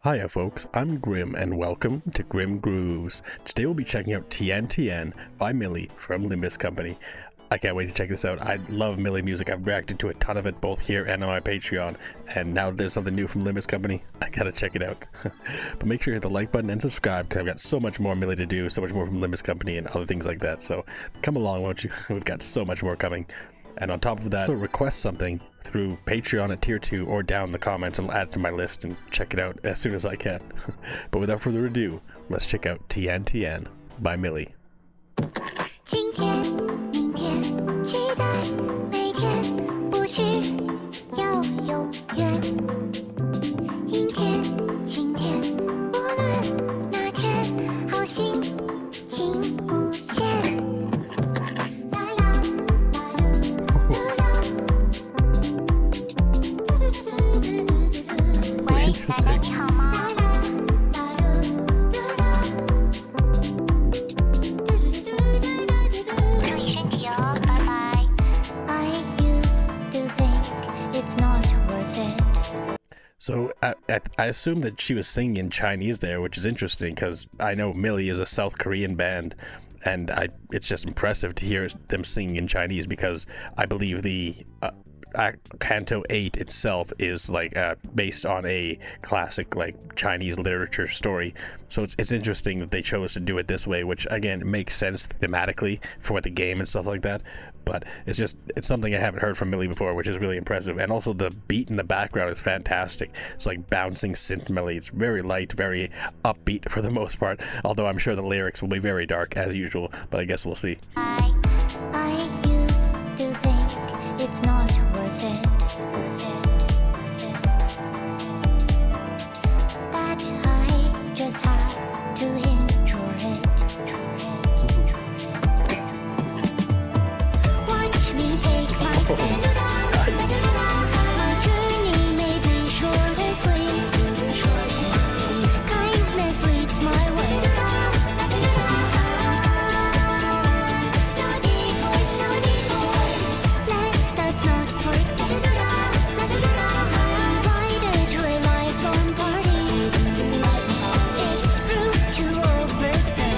Hiya folks, I'm Grim and welcome to Grim Grooves. Today we'll be checking out TIAN TIAN by Mili from Limbus Company. I can't wait to check this out. I love Mili music. I've reacted to a ton of it both here and on my Patreon, and now there's something new from Limbus Company. I gotta check it out. But make sure you hit the like button and subscribe because I've got so much more Mili to do, so much more from Limbus Company and other things like that. So come along, won't you? We've got so much more coming. And on top of that, request something through Patreon at tier 2 or down in the comments, and I'll add it to my list and check it out as soon as I can. But without further ado, let's check out TIAN TIAN by Mili. 今天明天期待每天不需要永远阴天晴天无论哪天好心情无限啦啦啦噜噜啦喂奶奶你好吗 So I assume that she was singing in Chinese there, which is interesting because I know Mili is a South Korean band, and it's just impressive to hear them singing in Chinese because I believe the Canto 8 itself is like based on a classic like Chinese literature story. So it's interesting that they chose to do it this way, which again makes sense thematically for the game and stuff like that. But it's something I haven't heard from Mili before, which is really impressive. And also the beat in the background is fantastic. It's like bouncing synth melody. It's very light, very upbeat for the most part. Although I'm sure the lyrics will be very dark as usual, but I guess we'll see. I used to think it's not worth it. But I just have to enjoy it. Watch me take my stand. My journey may be short and sweet. Kindness leads my way. No detours, no detours. Let us not forget. Invited to a lifelong party. It's rude to overstay.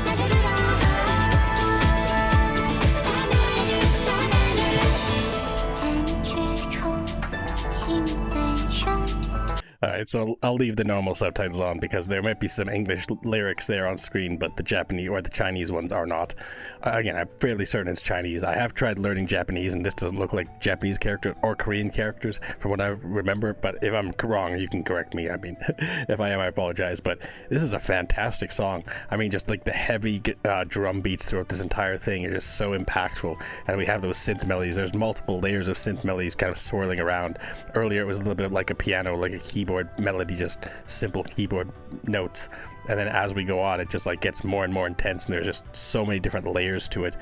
That matters. 人之初，性本善。 Alright, so I'll leave the normal subtitles on because there might be some English lyrics there on screen, but the Japanese or the Chinese ones are not. Again, I'm fairly certain it's Chinese. I have tried learning Japanese, and this doesn't look like Japanese characters or Korean characters from what I remember, but if I'm wrong, you can correct me. I mean, if I am, I apologize, but this is a fantastic song. I mean, just like the heavy drum beats throughout this entire thing are just so impactful, and we have those synth melodies. There's multiple layers of synth melodies kind of swirling around. Earlier, it was a little bit like a piano, like a keyboard melody, just simple keyboard notes, and then as we go on it just like gets more and more intense, and there's just so many different layers to it.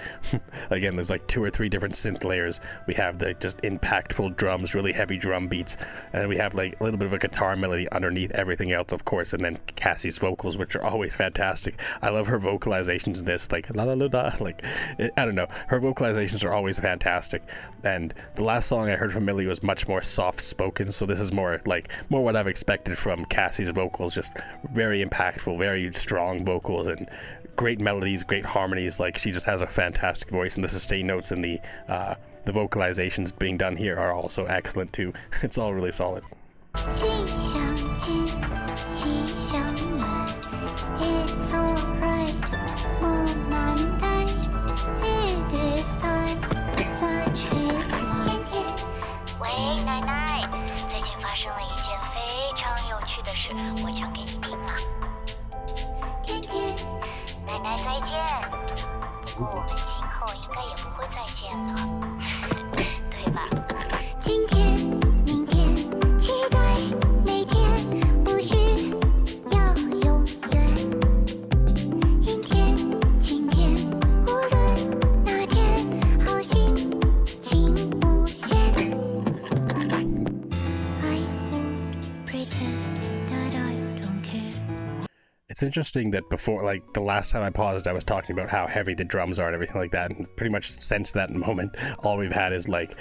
Again, there's like 2 or 3 different synth layers. We have the just impactful drums, really heavy drum beats, and then we have like a little bit of a guitar melody underneath everything else, of course, and then Cassie's vocals, which are always fantastic. I love her vocalizations in this, like la la la la, like I don't know, her vocalizations are always fantastic. And the last song I heard from Mili was much more soft spoken, so this is more what I've expected from Cassie's vocals, just very impactful, very strong vocals and great melodies, great harmonies. Like, she just has a fantastic voice, and the sustain notes and the vocalizations being done here are also excellent too. It's all really solid. 心相近，心相远。It's alright，梦难待。It is time， such is life。喂，奶奶，最近发生了一件非常有趣的事，我讲给你听啊。天天，奶奶再见。不过我们今后应该也不会再见了，对吧？今天。 期待每天不需要永远，阴天晴天，无论哪天，好心情无限。I won't pretend that I don't care. It's interesting that before, like the last time I paused, I was talking about how heavy the drums are and everything like that, and pretty much since that moment, all we've had is like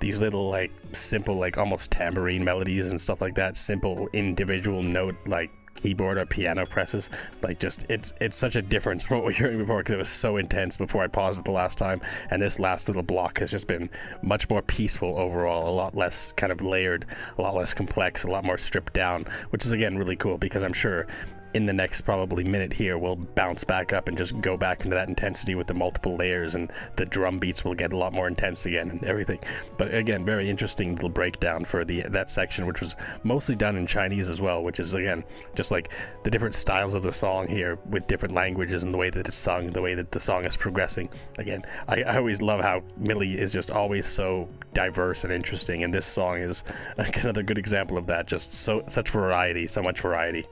these little like simple like almost tambourine melodies and stuff like that, simple individual note like keyboard or piano presses, like just it's such a difference from what we were hearing before, because it was so intense before I paused it the last time, and this last little block has just been much more peaceful overall, a lot less kind of layered, a lot less complex, a lot more stripped down, which is again really cool, because I'm sure in the next probably minute here we'll bounce back up and just go back into that intensity with the multiple layers, and the drum beats will get a lot more intense again and everything. But again, very interesting little breakdown for that section, which was mostly done in Chinese as well, which is again just like the different styles of the song here with different languages and the way that it's sung, the way that the song is progressing. Again, I always love how Mili is just always so diverse and interesting, and this song is another good example of that. Just such variety, so much variety.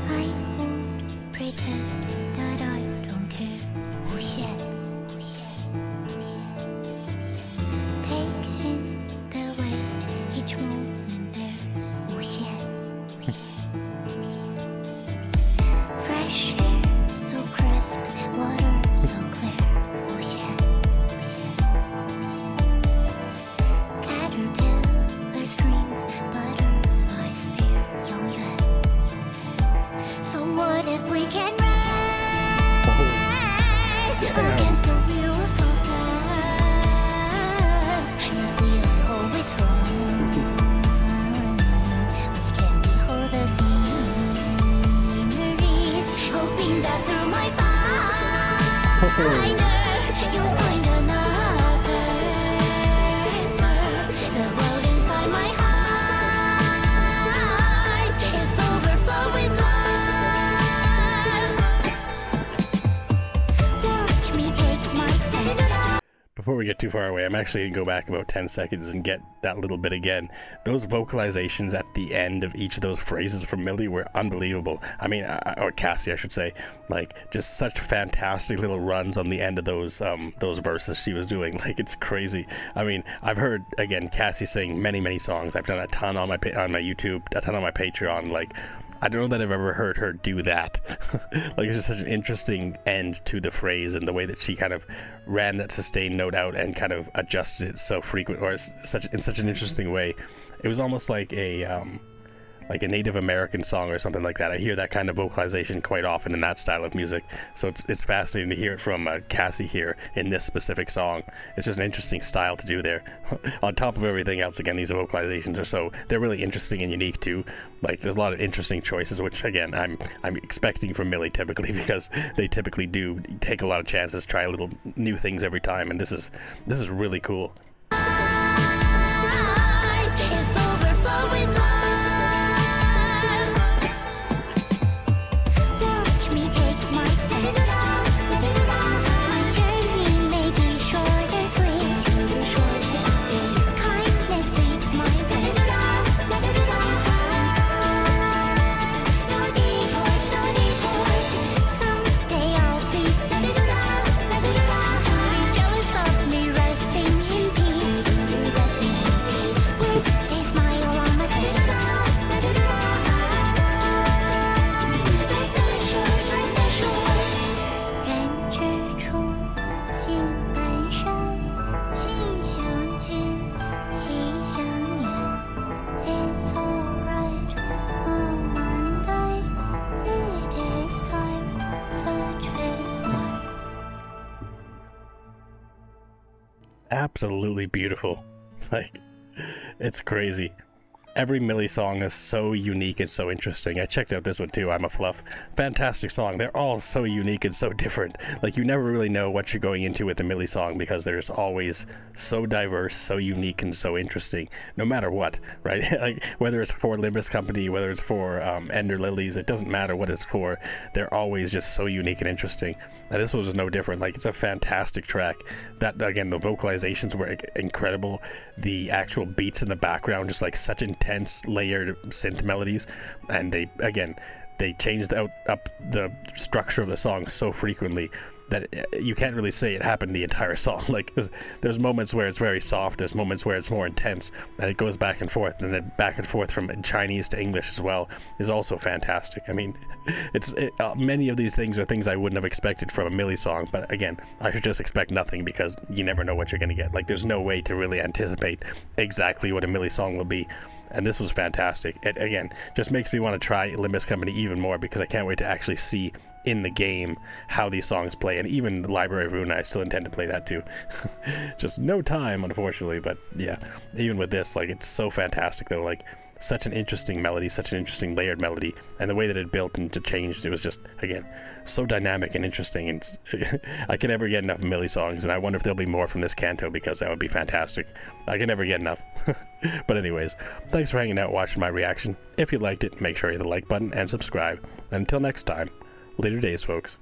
I won't pretend that I don't care. 无限，无限，无限。Take in the weight, each moment there's 无限，无限，无限。Fresh air, so crisp, water so clear. 无限，无限，无限。Caterpillars dream, butterflies fear. 永远。So what if we can rise against the wheels of death? If we are always wrong, we can behold the sceneries, hoping that through my finder you'll find another answer. The world inside my heart is overflowing with love. Before we get too far away, I'm actually going to go back about 10 seconds and get that little bit again. Those vocalizations at the end of each of those phrases from Mili were unbelievable. I mean, or Cassie, I should say. Like, just such fantastic little runs on the end of those verses she was doing. Like, it's crazy. I mean, I've heard, again, Cassie sing many, many songs. I've done a ton on my YouTube, a ton on my Patreon. Like, I don't know that I've ever heard her do that. Like, it's just such an interesting end to the phrase, and the way that she kind of ran that sustained note out and kind of adjusted it so frequent, or in such an interesting way. It was almost like a Native American song or something like that. I hear that kind of vocalization quite often in that style of music, so it's fascinating to hear it from Cassie here in this specific song. It's just an interesting style to do there. On top of everything else, again, these vocalizations they're really interesting and unique too. Like, there's a lot of interesting choices, which again I'm expecting from Mili typically, because they typically do take a lot of chances, try little new things every time, and this is really cool. It's overflowing with love. Watch me take my step. My journey may be short and sweet. Kindness leads my way. No detours, no detours. Someday I'll be jealous of me resting in peace. With a smile on my face. Rest assured, rest assured. 人之初，性本善，性相近，习相远。It's alright, 莫难待。It is time, such is life. Absolutely beautiful. Like, it's crazy. Every Mili song is so unique and so interesting. I checked out this one too, I'm a Fluff. Fantastic song. They're all so unique and so different. Like, you never really know what you're going into with a Mili song, because there's always so diverse, so unique, and so interesting, no matter what, right? Like, whether it's for Limbus Company, whether it's for Ender Lilies, it doesn't matter what it's for. They're always just so unique and interesting. And this was no different. Like, it's a fantastic track. That, again, the vocalizations were incredible. The actual beats in the background, just like such intense layered synth melodies, and they changed up the structure of the song so frequently. that you can't really say it happened the entire song. Like, there's moments where it's very soft, there's moments where it's more intense, and it goes back and forth, and then back and forth from Chinese to English as well is also fantastic. I mean, many of these things are things I wouldn't have expected from a Mili song, but again, I should just expect nothing because you never know what you're gonna get. Like, there's no way to really anticipate exactly what a Mili song will be. And this was fantastic. It, again, just makes me want to try Limbus Company even more because I can't wait to actually see in the game how these songs play. And even the Library of Ruin, I still intend to play that too. Just no time, unfortunately. But yeah, even with this, like, it's so fantastic though. Like, such an interesting melody, such an interesting layered melody, and the way that it built and changed, it was just, again, so dynamic and interesting. And I can never get enough Mili songs, and I wonder if there'll be more from this canto because that would be fantastic. I can never get enough. But anyways, thanks for hanging out watching my reaction. If you liked it, make sure you hit the like button and subscribe. And until next time, later days, folks.